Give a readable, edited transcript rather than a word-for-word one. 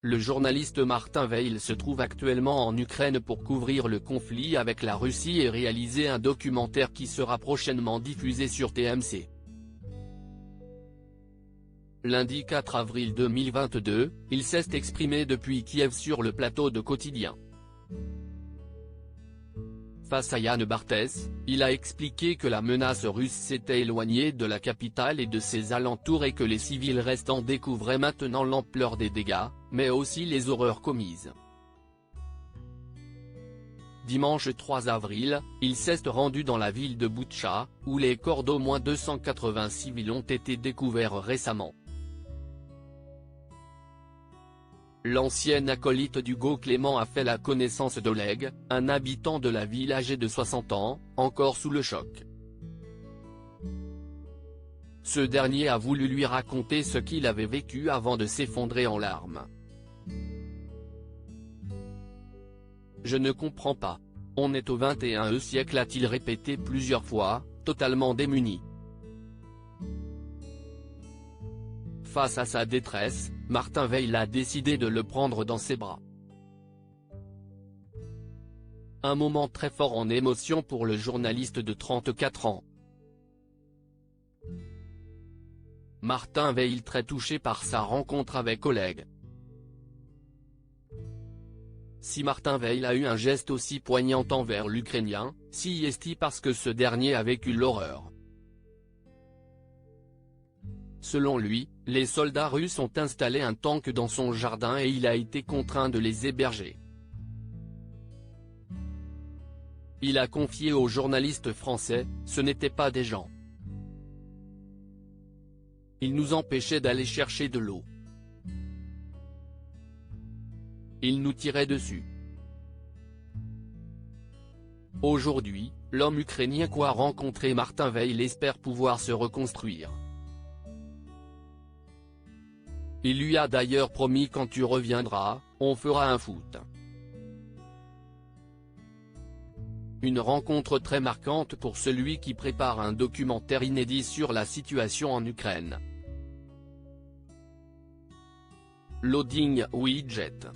Le journaliste Martin Veil se trouve actuellement en Ukraine pour couvrir le conflit avec la Russie et réaliser un documentaire qui sera prochainement diffusé sur TMC. Lundi 4 avril 2022, il s'est exprimé depuis Kiev sur le plateau de Quotidien. Face à Yann Barthès, il a expliqué que la menace russe s'était éloignée de la capitale et de ses alentours et que les civils restants découvraient maintenant l'ampleur des dégâts, mais aussi les horreurs commises. Dimanche 3 avril, il s'est rendu dans la ville de Boutcha, où les corps d'au moins 280 civils ont été découverts récemment. L'ancien acolyte d'Hugo Clément a fait la connaissance d'Oleg, un habitant de la ville âgé de 60 ans, encore sous le choc. Ce dernier a voulu lui raconter ce qu'il avait vécu avant de s'effondrer en larmes. « Je ne comprends pas. On est au XXIe siècle, a-t-il répété plusieurs fois, totalement démuni. Face à sa détresse, Martin Veil a décidé de le prendre dans ses bras. Un moment très fort en émotion pour le journaliste de 34 ans. Martin Veil très touché par sa rencontre avec Oleg. Si Martin Veil a eu un geste aussi poignant envers l'Ukrainien, si est-il parce que ce dernier a vécu l'horreur. Selon lui, les soldats russes ont installé un tank dans son jardin et il a été contraint de les héberger. Il a confié aux journalistes français, ce n'étaient pas des gens. Ils nous empêchaient d'aller chercher de l'eau. Ils nous tiraient dessus. Aujourd'hui, l'homme ukrainien qu'a rencontré Martin Veil espère pouvoir se reconstruire. Il lui a d'ailleurs promis quand tu reviendras, on fera un foot. Une rencontre très marquante pour celui qui prépare un documentaire inédit sur la situation en Ukraine. Loading Widget.